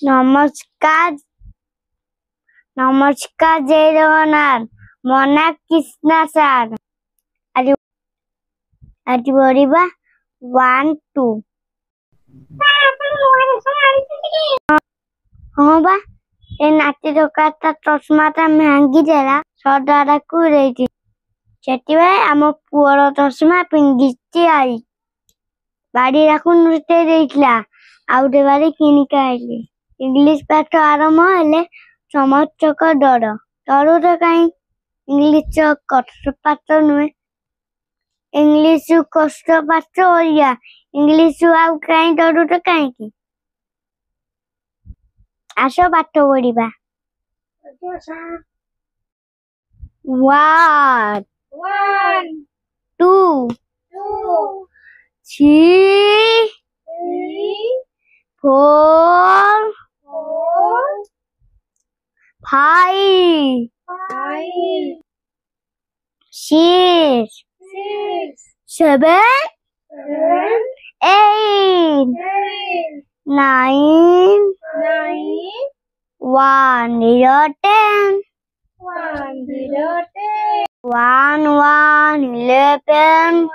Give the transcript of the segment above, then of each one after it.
নমস্কার নমস্কার জয় জগন্নাথ মনা কৃষ্ণা স্যার আজ পড়িবা 1 2 ହଁ ବା ଏ ନାତି ଦୋକାନଟା ଚଷମାଟା ଭାଙ୍ଗି ଦେଲା ସଦାକୁ ଦେଇଛି ସେଥିପାଇଁ ଆମ ପୁଅର ଚଷମା ପିନ୍ଧିଛି ଆଇ ବାଡ଼ିରାକୁ ନୁଚେଇ ଦେଇଥିଲା ଆଉ ଗୋଟେ ବାଡ଼ି କିଣିକି ଆଇଲି ଇଂଲିଶ ପାଠ ଆରମ୍ଭ ହେଲେ ସମସ୍ତଙ୍କ ଡର ଡରୁଛ କାହିଁ ଇଂଲିଶ କଷ୍ଟ ପାଠ ନୁହେଁ ଇଂଲିଶ କଷ୍ଟ ପାଠ ଓଡ଼ିଆ ଇଂଲିଶ ଆଉ କାହିଁ ଡରୁଛ କାହିଁକି ଆସ ପାଠ ପଢିବା 1 2 3 4 5 6 7 8 9 1 0 10 1 1 11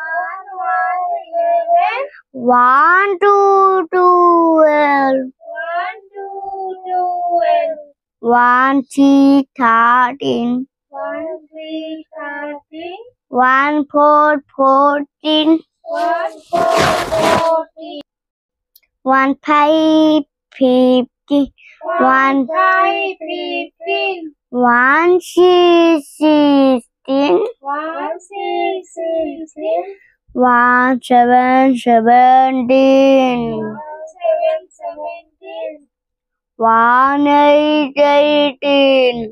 1 2 12 1 3 13 1 4 14 1 5 50 1 6 16 1 7 17 1 8 18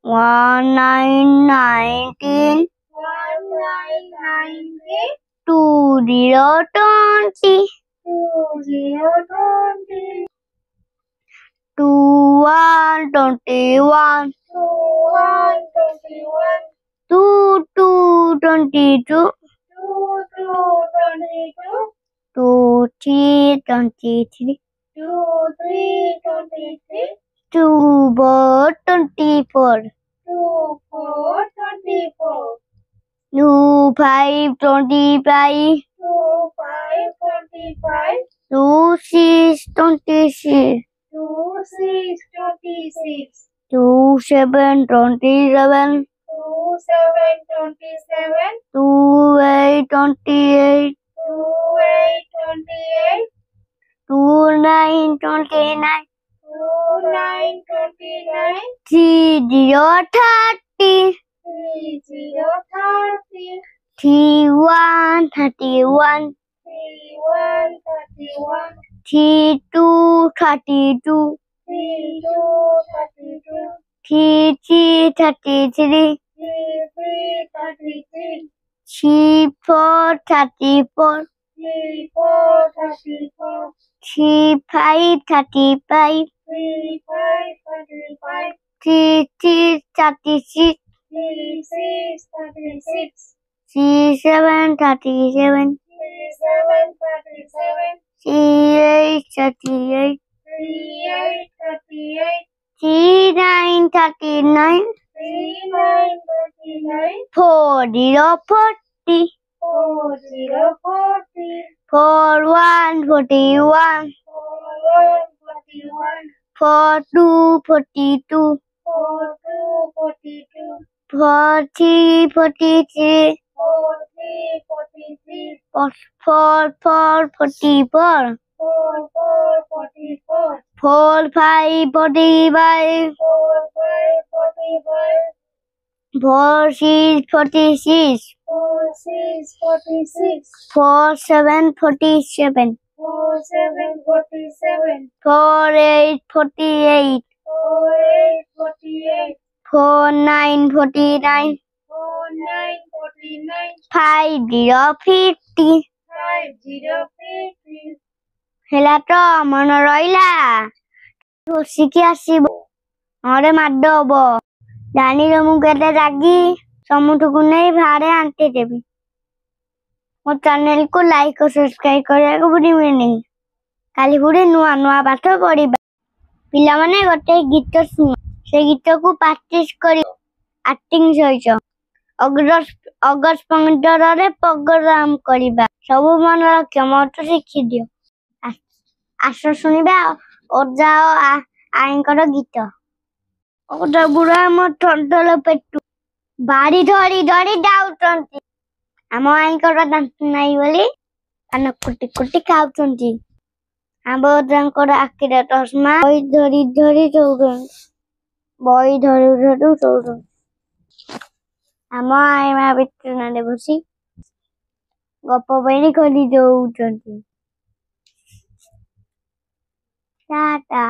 1 9 19 2 0 20 2 1 21 2 2 22 2 3 23 2 4 24 2 5 25 2 6 26 2 7 27 2 8 28 2 9 29 3 0 30 3 1 31 3 2 32 3 3 33 3 4 34 3 5 35 3 6 36 3 7 37 3 8 38 3 9 39 4 0 40 4 1 41 4 2 42 4 3 43 4 4 44 4 5 45 4 6 46 4 7 47 4 8 48 4 9 49 5 0 50 ହେଲା ତ ମନ ରହିଲା ବସିକି ଆସିବ ନହେଲେ ମାଡ ହବ ଜାଣିଲ ମୁଁ କେତେ ରାଗି ସମସ୍ତଙ୍କୁ ନେଇ ଭାରେ ଆଣ୍ଟି ଦେବି ମୋ ଚ୍ୟାନେଲ को लाइक और सब्सक्राइब କରିବାକୁ ଭୁଲିବେନି। କାଲି ପୁଣି ନୂଆ ନୂଆ ପାଠ ପଢିବା। ପିଲାମାନେ ଗୋଟେ ଗୀତ ଶୁଣ, ସେ ଗୀତକୁ ପ୍ରାକ୍ଟିସ କରି ଆକ୍ଟିଂ ସହିତ ଅଗଷ୍ଟ 15ରେ ପ୍ରୋଗ୍ରାମ କରିବା। ସବୁ ମନେ ରଖ, ମୋଠୁ ଶିଖିଦିଅ। ଆସ ଶୁଣିବା ଅଜା ଓ ଆଈଙ୍କର ଗୀତ। ଅଜା ବୁଢା ଆମ ଥଣ୍ଡଳ ପେଟୁ ବାଡି ଧରି ଧରି ଯାଉଛନ୍ତି। ଆମ ଆଈଙ୍କର ଦାନ୍ତ ନାହିଁ ବୋଲି ପାନ କୁଟି କୁଟି ଖାଉଛନ୍ତି। ଆମ ଅଜାଙ୍କର ଆଖିରେ ଚଷମା, ବହି ଧରି ଧରି ଶୋଉଛନ୍ତି। ଆମ ଆଈ ମା ବିଛଣାରେ ବସି ଗପ ବହି ଖୋଲି ଦଉଛନ୍ତି। ଟାଟା।